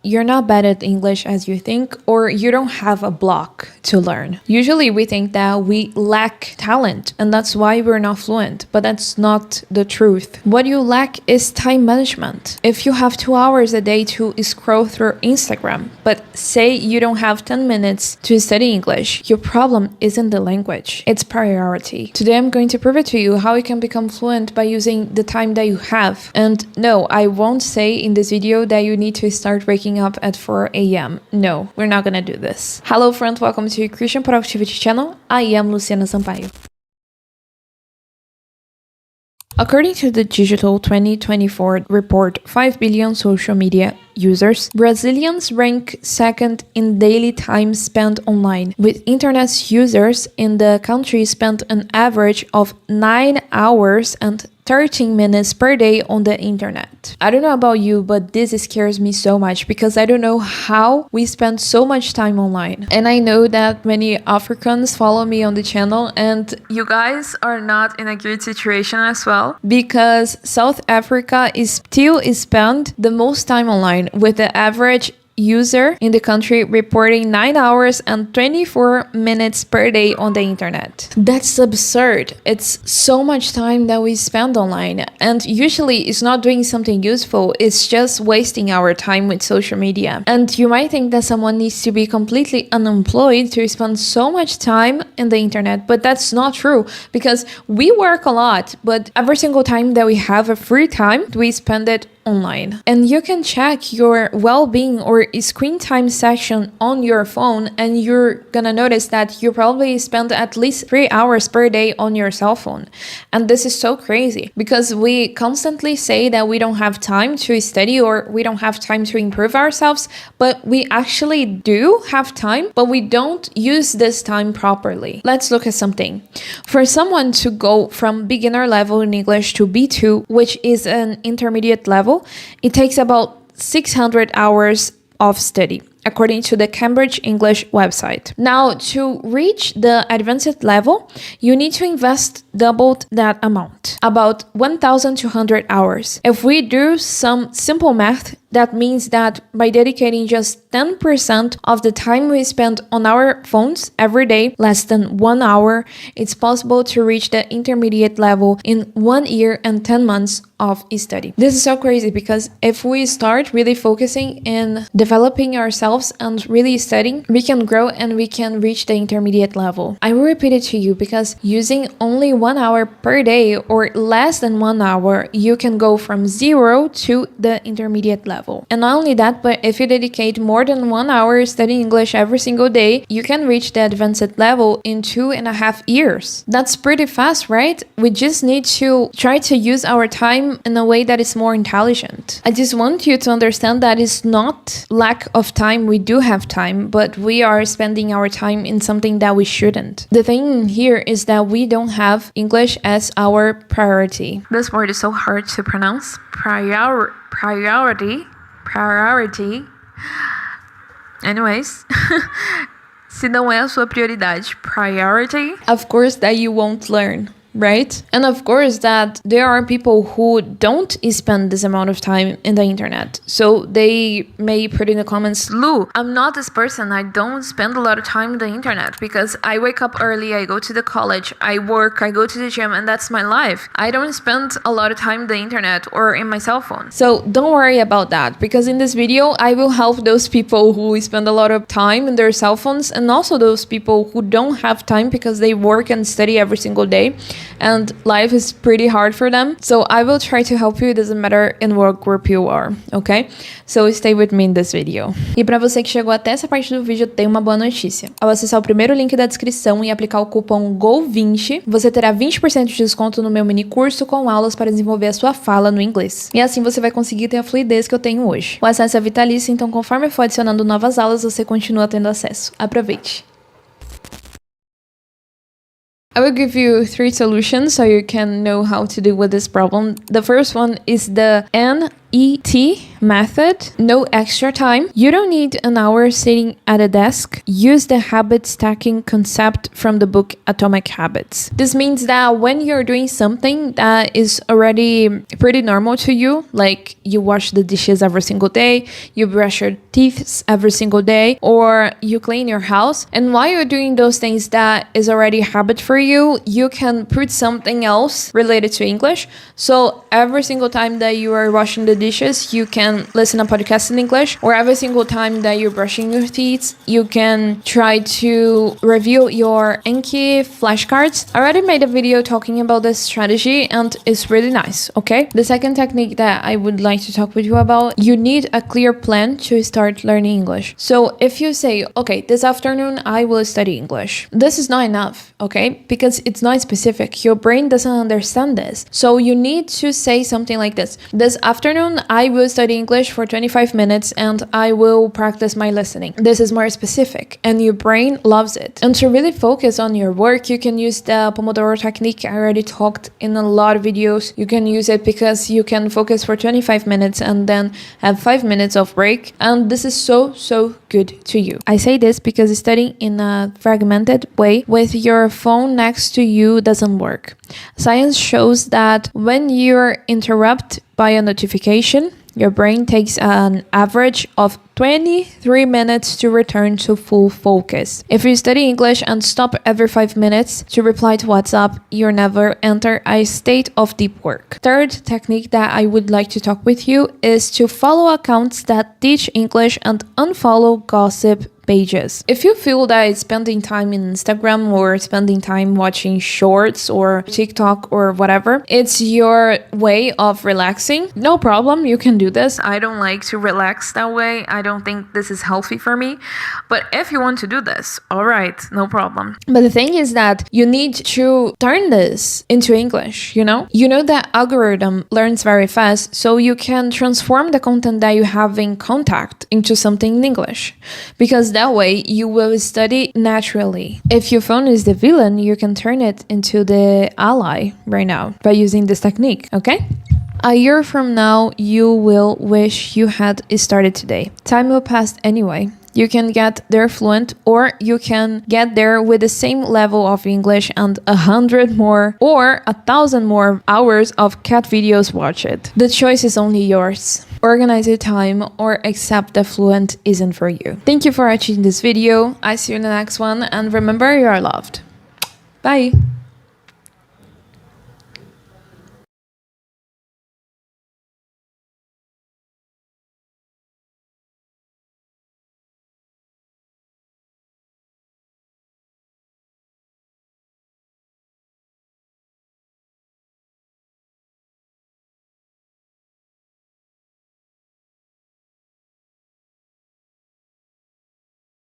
You're not bad at English as you think, or you don't have a block to learn. Usually we think that we lack talent, and that's why we're not fluent, but that's not the truth. What you lack is time management. If you have 2 hours a day to scroll through Instagram, but say you don't have 10 minutes to study English, your problem isn't the language, it's priority. Today I'm going to prove it to you how you can become fluent by using the time that you have. And no, I won't say in this video that you need to start waking up at 4 a.m. No, we're not gonna do this. Hello friend, welcome to Christian Productivity channel. I am Luciana Sampaio. According to the Digital 2024 report, 5 billion social media users, Brazilians rank second in daily time spent online, with internet users in the country spent an average of 9 hours and 13 minutes per day on the internet. I don't know about you, but this scares me so much because I don't know how we spend so much time online. And I know that many Africans follow me on the channel, and you guys are not in a good situation as well, because South Africa is still spend the most time online, with the average user in the country reporting 9 hours and 24 minutes per day on the internet. That's absurd. It's so much time that we spend online, and usually it's not doing something useful, it's just wasting our time with social media. And you might think that someone needs to be completely unemployed to spend so much time in the internet, but that's not true, because we work a lot, but every single time that we have a free time, we spend it online. And you can check your well-being or screen time section on your phone, and you're gonna notice that you probably spend at least 3 hours per day on your cell phone. And this is so crazy because we constantly say that we don't have time to study or we don't have time to improve ourselves, but we actually do have time, but we don't use this time properly. Let's look at something. For someone to go from beginner level in English to B2, which is an intermediate level, it takes about 600 hours of study, according to the Cambridge English website. Now, to reach the advanced level, you need to invest double that amount, about 1,200 hours. If we do some simple math, that means that by dedicating just 10% of the time we spend on our phones every day, less than 1 hour, it's possible to reach the intermediate level in 1 year and 10 months of study. This is so crazy because if we start really focusing in developing ourselves and really studying, we can grow and we can reach the intermediate level. I will repeat it to you because using only 1 hour per day or less than 1 hour, you can go from 0 to the intermediate level. And not only that, but if you dedicate more than 1 hour studying English every single day, you can reach the advanced level in 2.5 years. That's pretty fast, right? We just need to try to use our time in a way that is more intelligent. I just want you to understand that it's not lack of time. We do have time, but we are spending our time in something that we shouldn't. The thing here is that we don't have English as our priority. This word is so hard to pronounce. Priority. Anyways, se não é a sua prioridade, priority, of course that you won't learn, right? And of course that there are people who don't spend this amount of time in the internet. So they may put in the comments, Lu, I'm not this person. I don't spend a lot of time in the internet because I wake up early, I go to the college, I work, I go to the gym, and that's my life. I don't spend a lot of time in the internet or in my cell phone. So don't worry about that, because in this video, I will help those people who spend a lot of time in their cell phones, and also those people who don't have time because they work and study every single day, and life is pretty hard for them. So I will try to help you. It doesn't matter in what group you are, okay? So stay with me in this video. E para você que chegou até essa parte do vídeo, tem uma boa notícia. Ao acessar o primeiro link da descrição e aplicar o cupom GO20, você terá 20% de desconto no meu mini curso com aulas para desenvolver a sua fala no inglês. E assim você vai conseguir ter a fluidez que eu tenho hoje. O acesso é vitalício, então conforme for adicionando novas aulas, você continua tendo acesso. Aproveite! I will give you 3 solutions so you can know how to deal with this problem. The first one is the N ET method, no extra time. You don't need an hour sitting at a desk. Use the habit stacking concept from the book Atomic Habits. This means that when you're doing something that is already pretty normal to you, like you wash the dishes every single day, you brush your teeth every single day, or you clean your house, and while you're doing those things that is already a habit for you, you can put something else related to English. So every single time that you are washing the dishes, you can listen to a podcast in English, or every single time that you're brushing your teeth, you can try to review your Anki flashcards. I already made a video talking about this strategy and it's really nice, okay? The second technique that I would like to talk with you about, you need a clear plan to start learning English. So if you say, okay, this afternoon I will study English, this is not enough, okay? Because it's not specific. Your brain doesn't understand this. So you need to say something like this. This afternoon I will study English for 25 minutes and I will practice my listening. This is more specific and your brain loves it. And to really focus on your work, you can use the Pomodoro technique. I already talked in a lot of videos. You can use it because you can focus for 25 minutes and then have 5 minutes of break. And this is so good to you. I say this because studying in a fragmented way with your phone next to you doesn't work. Science shows that when you're interrupted by a notification, your brain takes an average of 23 minutes to return to full focus. If you study English and stop every 5 minutes to reply to WhatsApp, you'll never enter a state of deep work. Third technique that I would like to talk with you is to follow accounts that teach English and unfollow gossip pages. If you feel that spending time in Instagram or spending time watching shorts or TikTok or whatever, it's your way of relaxing, no problem, you can do this. I don't like to relax that way. I don't think this is healthy for me. But if you want to do this, all right, no problem. But the thing is that you need to turn this into English, you know? You know that algorithm learns very fast, so you can transform the content that you have in contact into something in English. Because that way you will study naturally. If your phone is the villain, you can turn it into the ally right now by using this technique, okay? A year from now, you will wish you had started today. Time will pass anyway. You can get there fluent, or you can get there with the same level of English and 100 more or 1,000 more hours of cat videos watched. The choice is only yours. Organize your time or accept that fluent isn't for you. Thank you for watching this video. I see you in the next one, and remember, you are loved. Bye!